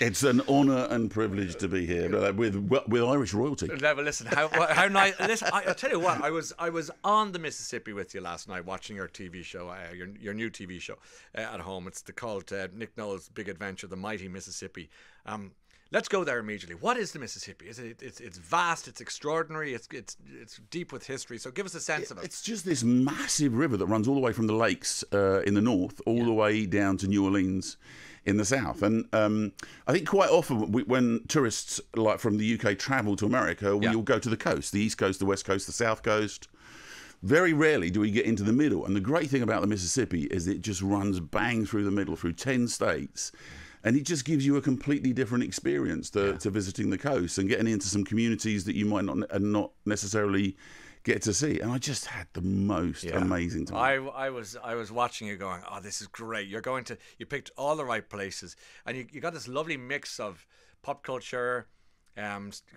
It's an honour and privilege to be here with Irish royalty. Well, listen, how nice. Listen, I tell you what, I was on the Mississippi with you last night watching your TV show, your new TV show at home. It's called Nick Knowles' Big Adventure, the Mighty Mississippi. Let's go there immediately. What is the Mississippi? It's vast, it's extraordinary, it's deep with history. So give us a sense of it. It's just this massive river that runs all the way from the lakes in the north, all the way down to New Orleans in the south. And I think quite often when tourists like from the UK travel to America, we all go to the coast, the east coast, the west coast, the south coast. Very rarely do we get into the middle. And the great thing about the Mississippi is it just runs bang through the middle, through 10 states. And it just gives you a completely different experience to visiting the coast and getting into some communities that you might not necessarily get to see. And I just had the most amazing time. I was watching you going, oh, this is great. You picked all the right places, and you got this lovely mix of pop culture,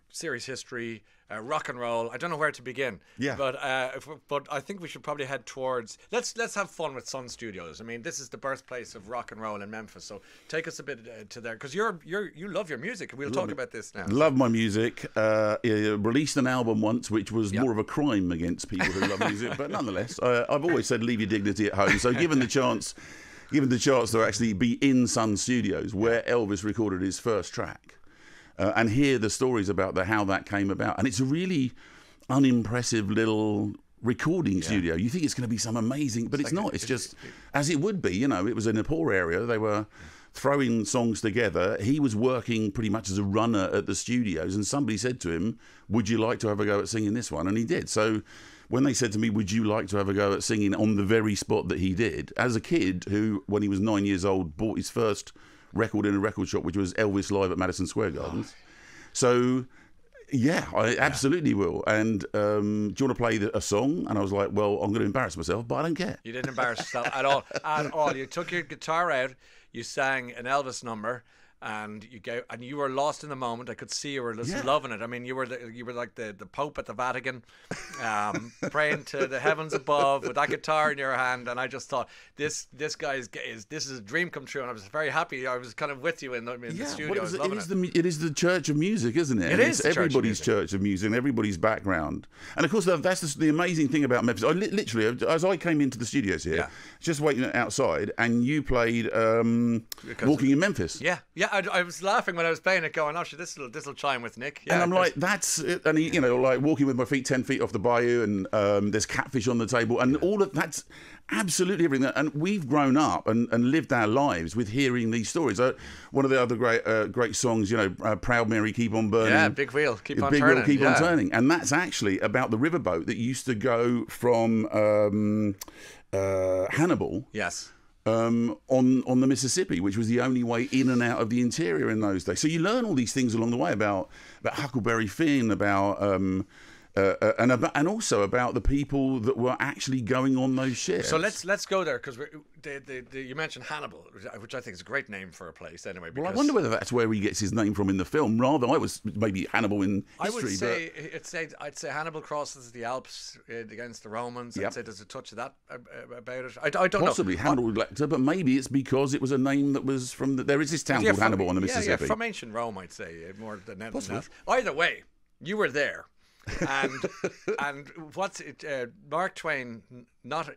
serious history, rock and roll. I don't know where to begin. Yeah. But I think we should probably head towards. Let's have fun with Sun Studios. I mean, this is the birthplace of rock and roll in Memphis. So take us a bit to there, because you love your music. We'll talk about this now. Love my music. Released an album once, which was more of a crime against people who love music, but nonetheless, I've always said leave your dignity at home. So given the chance to actually be in Sun Studios, where Elvis recorded his first track. And hear the stories about how that came about. And it's a really unimpressive little recording studio. You think it's going to be some amazing, but it's not. It's just as it would be. You know, it was in a poor area. They were throwing songs together. He was working pretty much as a runner at the studios, and somebody said to him, would you like to have a go at singing this one? And he did. So when they said to me, would you like to have a go at singing on the very spot that he did, as a kid who, when he was 9 years old, bought his first record in a record shop, which was Elvis live at Madison Square Gardens. So yeah, I absolutely will. And do you want to play a song? And I was like, well, I'm going to embarrass myself, but I don't care. You didn't embarrass yourself at all. You took your guitar out, you sang an Elvis number, and you were lost in the moment. I could see you were just loving it. I mean, you were like the Pope at the Vatican, praying to the heavens above with that guitar in your hand. And I just thought, this guy this is a dream come true. And I was very happy. I was kind of with you in the studio. It is the church of music, isn't it? It's everybody's church of music and everybody's background. And of course, that's the amazing thing about Memphis. I literally, as I came into the studios here, just waiting outside, and you played Walking in Memphis. Yeah. I was laughing when I was playing it, going, "Oh shit, this will chime with Nick." Yeah, and I'm like, "That's it." And he, like walking with my feet 10 feet off the bayou, and there's catfish on the table, and all of that's absolutely everything. And we've grown up and lived our lives with hearing these stories. One of the other great songs, "Proud Mary, Keep on Burning." Yeah, Big Wheel, Keep on turning, and that's actually about the riverboat that used to go from Hannibal. Yes. On the Mississippi, which was the only way in and out of the interior in those days. So you learn all these things along the way about Huckleberry Finn, and also about the people that were actually going on those ships. So let's go there, because you mentioned Hannibal, which I think is a great name for a place anyway. Well, I wonder whether that's where he gets his name from in the film. Rather, I was maybe Hannibal in history. I'd say Hannibal crosses the Alps against the Romans. I'd say there's a touch of that about it. I don't know. Possibly Hannibal Lecter, but maybe it's because it was a name that was from there is this town called Hannibal on the Mississippi. Yeah, from ancient Rome, I'd say, more than that. Either way, you were there. and what's it? Mark Twain, not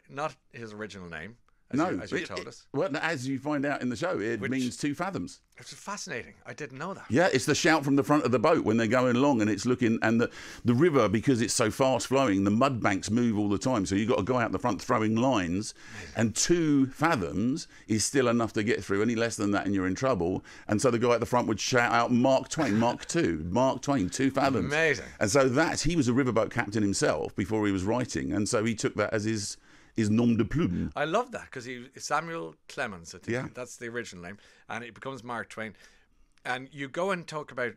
his original name, as you told us. Well, as you find out in the show, it means 2 fathoms. It's fascinating. I didn't know that. Yeah, it's the shout from the front of the boat when they're going along, and it's looking, and the river, because it's so fast flowing, the mud banks move all the time. So you've got to go out the front throwing lines, and 2 fathoms is still enough to get through. Any less than that, and you're in trouble. And so the guy at the front would shout out, "Mark Twain, Mark 2, Mark Twain, 2 fathoms." Amazing. And so he was a riverboat captain himself before he was writing, and so he took that as his nom de plume. I love that, because Samuel Clemens, I think that's the original name, and it becomes Mark Twain. And you go and talk about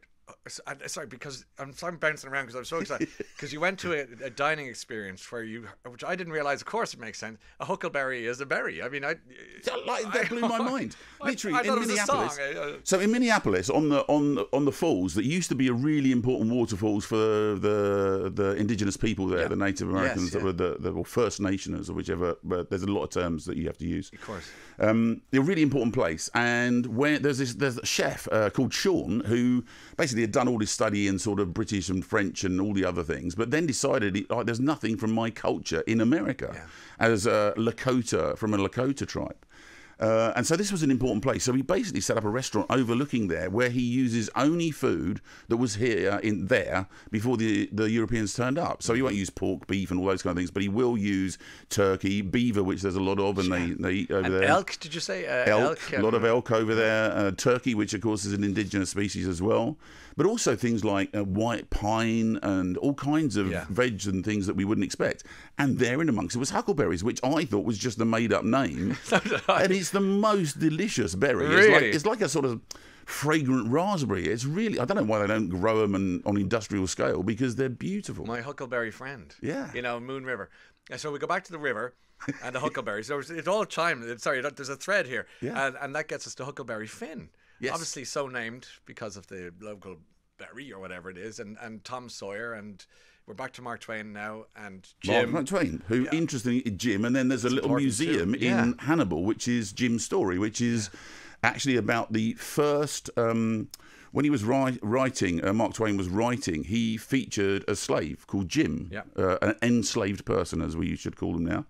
Sorry, because I'm bouncing around because I'm so excited. Because you went to a dining experience which I didn't realize. Of course, it makes sense. A huckleberry is a berry. I mean, that blew my mind. Literally, I thought in it was a Minneapolis. song. So in Minneapolis, on the falls that used to be a really important waterfalls for the indigenous people there, the Native Americans, that were the First Nationers or whichever. But there's a lot of terms that you have to use. Of course. They're a really important place, and where there's a chef called Sean who basically had done all this study in sort of British and French and all the other things, but then decided there's nothing from my culture in America as a Lakota from a Lakota tribe. And so this was an important place. So he basically set up a restaurant overlooking there where he uses only food that was here there before the Europeans turned up. So he won't use pork, beef and all those kind of things, but he will use turkey, beaver, which there's a lot of, and they eat over there. Elk, did you say? Elk, a lot of elk over there. Turkey, which of course is an indigenous species as well. But also things like white pine and all kinds of veg and things that we wouldn't expect. And there in amongst it was huckleberries, which I thought was just a made-up name. And it's the most delicious berry. Really? It's like a sort of fragrant raspberry. It's really, I don't know why they don't grow them on industrial scale, because they're beautiful. My huckleberry friend. Yeah. You know, Moon River. And so we go back to the river and the huckleberries. So it's all chimed. Sorry, there's a thread here. Yeah. And that gets us to Huckleberry Finn. Yes. Obviously so named because of the local berry or whatever it is, and Tom Sawyer, and we're back to Mark Twain now, and Jim. Mark Twain, who interestingly, Jim, and then there's a little museum in Hannibal, which is Jim's story, which is actually about the first, when he was writing, Mark Twain was writing, he featured a slave called Jim, an enslaved person, as we should call him now,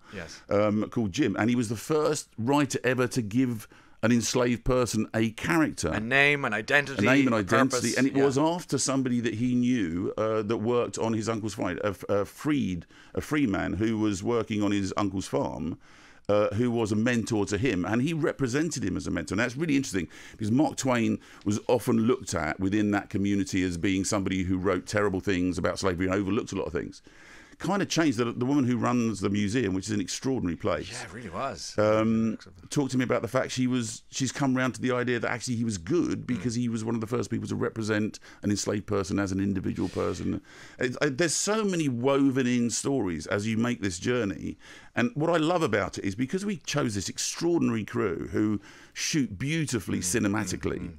called Jim, and he was the first writer ever to give an enslaved person a character, a name, an identity, purpose, and it was after somebody that he knew that worked on his uncle's farm, a free man who was working on his uncle's farm, who was a mentor to him, and he represented him as a mentor. And that's really interesting because Mark Twain was often looked at within that community as being somebody who wrote terrible things about slavery and overlooked a lot of things. Kind of changed. The woman who runs the museum, which is an extraordinary place. Yeah, it really was. Talked to me about the fact she's come round to the idea that actually he was good because he was one of the first people to represent an enslaved person as an individual person. There's so many woven in stories as you make this journey. And what I love about it is because we chose this extraordinary crew who shoot beautifully cinematically,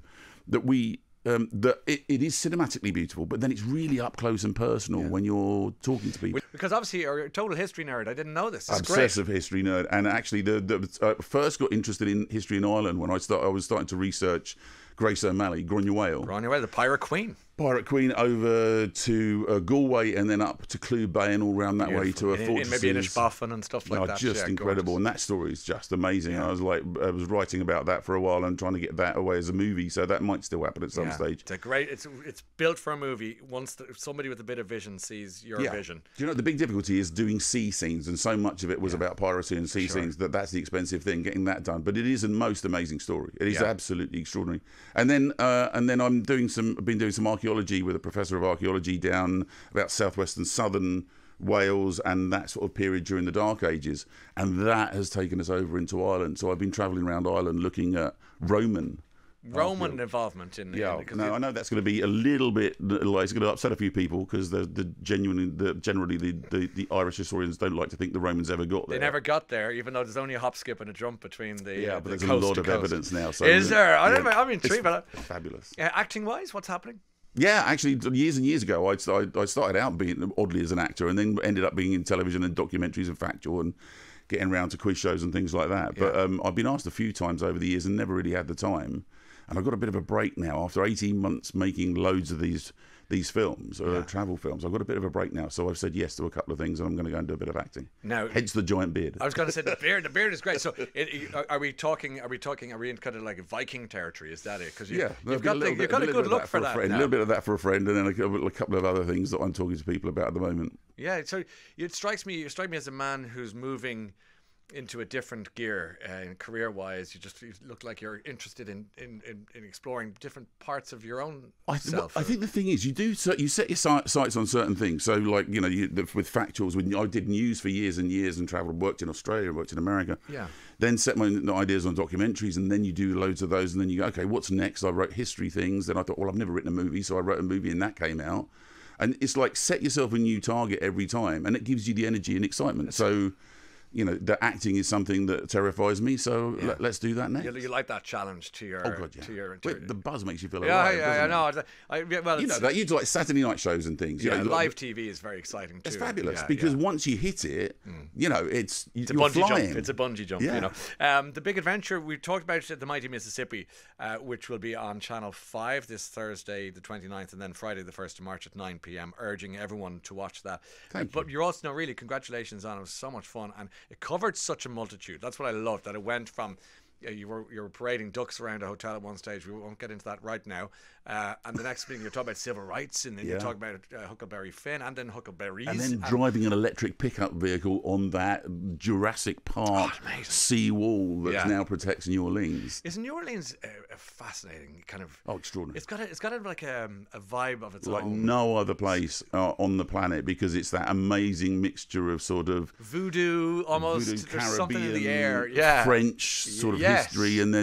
that we... it is cinematically beautiful, but then it's really up close and personal when you're talking to people. Because obviously you're a total history nerd. I didn't know this. It's Obsessive great. History nerd. And actually, I first got interested in history in Ireland when I was starting to research Grace O'Malley, Gráinne Mhaol. Gráinne Mhaol, the Pirate Queen. Pirate Queen over to Galway and then up to Clew Bay and all around that way to a fortress. Maybe in Ishboffin and stuff like that. Just incredible. Gorgeous. And that story is just amazing. I was writing about that for a while and trying to get that away as a movie, so that might still happen at some stage. It's a great. It's built for a movie. Once somebody with a bit of vision sees your vision. Do you know the big difficulty is doing sea scenes, and so much of it was about piracy and sea scenes that's the expensive thing, getting that done. But it is a most amazing story. It is absolutely extraordinary. And then I've been doing some archaeology with a professor of archaeology down about southern Wales and that sort of period during the Dark Ages, and that has taken us over into Ireland. So I've been travelling around Ireland looking at Roman involvement in I know that's going to be a little bit it's going to upset a few people because generally the Irish historians don't like to think the Romans ever got there. They never got there, even though there's only a hop, skip and a jump between the but there's a lot of evidence now. So is there? I'm intrigued by that. Fabulous. Acting wise, what's happening? Yeah, actually, years and years ago, I started out being oddly as an actor, and then ended up being in television and documentaries and factual and getting around to quiz shows and things like that. But I've been asked a few times over the years and never really had the time. And I've got a bit of a break now after 18 months making loads of these films, travel films. I've got a bit of a break now, so I've said yes to a couple of things, and I'm going to go and do a bit of acting. Now, hence the giant beard. I was going to say the beard. The beard is great. So, are we in kind of like Viking territory? Is that it? Because you've got a good look for that. A little bit of that for a friend, and then a couple of other things that I'm talking to people about at the moment. Yeah. So you strike me as a man who's moving into a different gear career-wise. You look like you're interested in exploring different parts of your own self. I think the thing is, you set your sights on certain things. So, like, you know, with factuals, when I did news for years and years and travelled, worked in Australia, worked in America. Yeah. Then set my ideas on documentaries, and then you do loads of those, and then you go, okay, what's next? I wrote history things. Then I thought, well, I've never written a movie, so I wrote a movie, and that came out. And it's like, set yourself a new target every time, and it gives you the energy and excitement. So, you know, the acting is something that terrifies me, so let's do that next. You like that challenge to your... to your the buzz makes you feel alive. I know. Well, you know that you do like Saturday night shows and things. Yeah, live TV is very exciting too. It's fabulous because once you hit it, you know, it's a bungee flying. jump. It's a bungee jump. Yeah. You know, the big adventure we talked about at the Mighty Mississippi, which will be on Channel 5 this Thursday, the 29th, and then Friday, the 1st of March at 9 p.m. Urging everyone to watch that. But you're also really congratulations on it. It was so much fun, and it covered such a multitude. That's what I loved, that it went from you were parading ducks around a hotel at one stage. We won't get into that right now. And the next thing you're talking about civil rights, and then you're talking about Huckleberry Finn, and then Huckleberries, and then driving an electric pickup vehicle on that Jurassic Park sea wall that now protects New Orleans. Isn't New Orleans a fascinating kind of? Oh, extraordinary! It's got like a vibe of its own, like no other place on the planet, because it's that amazing mixture of sort of voodoo, almost. There's Caribbean, something in the air, French sort of history, and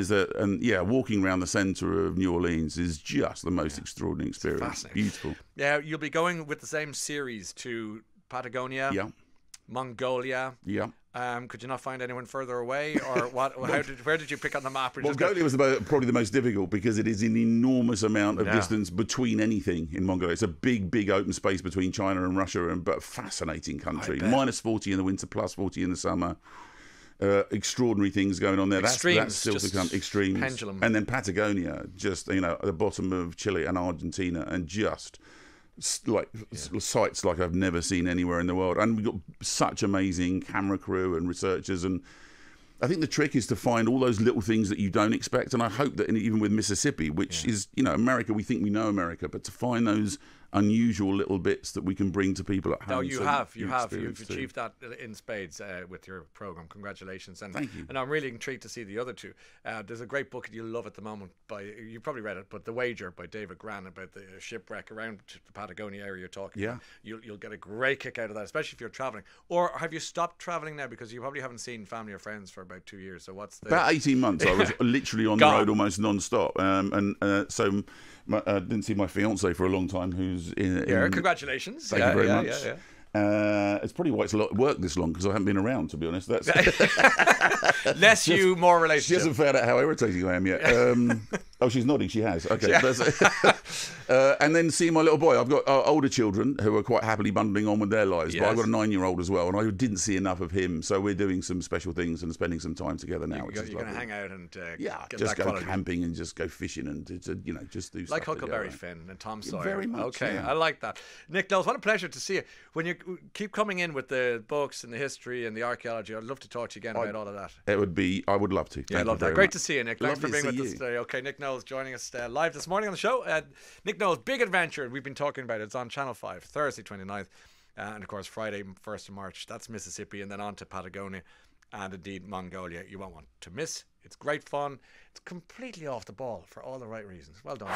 walking around the centre of New Orleans is just the most extraordinary experience. Beautiful. Yeah, you'll be going with the same series to Patagonia, Mongolia. Yeah. Could you not find anyone further away, or what? Where did you pick on the map? Mongolia was probably the most difficult, because it is an enormous amount of distance between anything in Mongolia. It's a big open space between China and Russia, but fascinating country. Minus 40 in the winter, plus 40 in the summer. Extraordinary things going on there. That's still to come. Extremes. Pendulum. And then Patagonia, just, you know, at the bottom of Chile and Argentina, and just sights like I've never seen anywhere in the world. And we've got such amazing camera crew and researchers, and I think the trick is to find all those little things that you don't expect. And I hope that even with Mississippi, which is, you know, America, we think we know America, but to find those unusual little bits that we can bring to people at home. No, you've achieved that in spades with your program. Congratulations, and thank you. And I'm really intrigued to see the other two. There's a great book you'll love at the moment you probably read it, but The Wager by David Gran, about the shipwreck around the Patagonia area you're talking about. You'll get a great kick out of that, especially if you're traveling. Or have you stopped traveling now, because you probably haven't seen family or friends for about 2 years? So about 18 months I was literally on the road almost non-stop, so I didn't see my fiance for a long time, who's in congratulations. Thank you very much. It's probably why it's a lot of work this long, because I haven't been around, to be honest. That's less you, more relationship. She hasn't found out how irritating I am yet. Oh, she's nodding. She has. Okay. And then see my little boy. I've got older children who are quite happily bundling on with their lives, but I've got a 9-year-old as well, and I didn't see enough of him. So we're doing some special things and spending some time together now. You're going to hang out and get just go quality. camping and just go fishing and just do stuff like Huckleberry Finn and Tom Sawyer. Very much. Okay, I like that. Nick Knowles, what a pleasure to see you. When you keep coming in with the books and the history and the archaeology, I'd love to talk to you again about all of that. I would love to. Yeah, I love that. Great to see you, Nick. Thanks Lovely for being with us today. Okay, Nick Knowles joining us live this morning on the show. Nick Knowles' Big Adventure, we've been talking about it. It's on Channel 5, Thursday 29th, and of course Friday 1st of March. That's Mississippi, and then on to Patagonia and indeed Mongolia. You won't want to miss. It's great fun. It's completely off the ball for all the right reasons. Well done.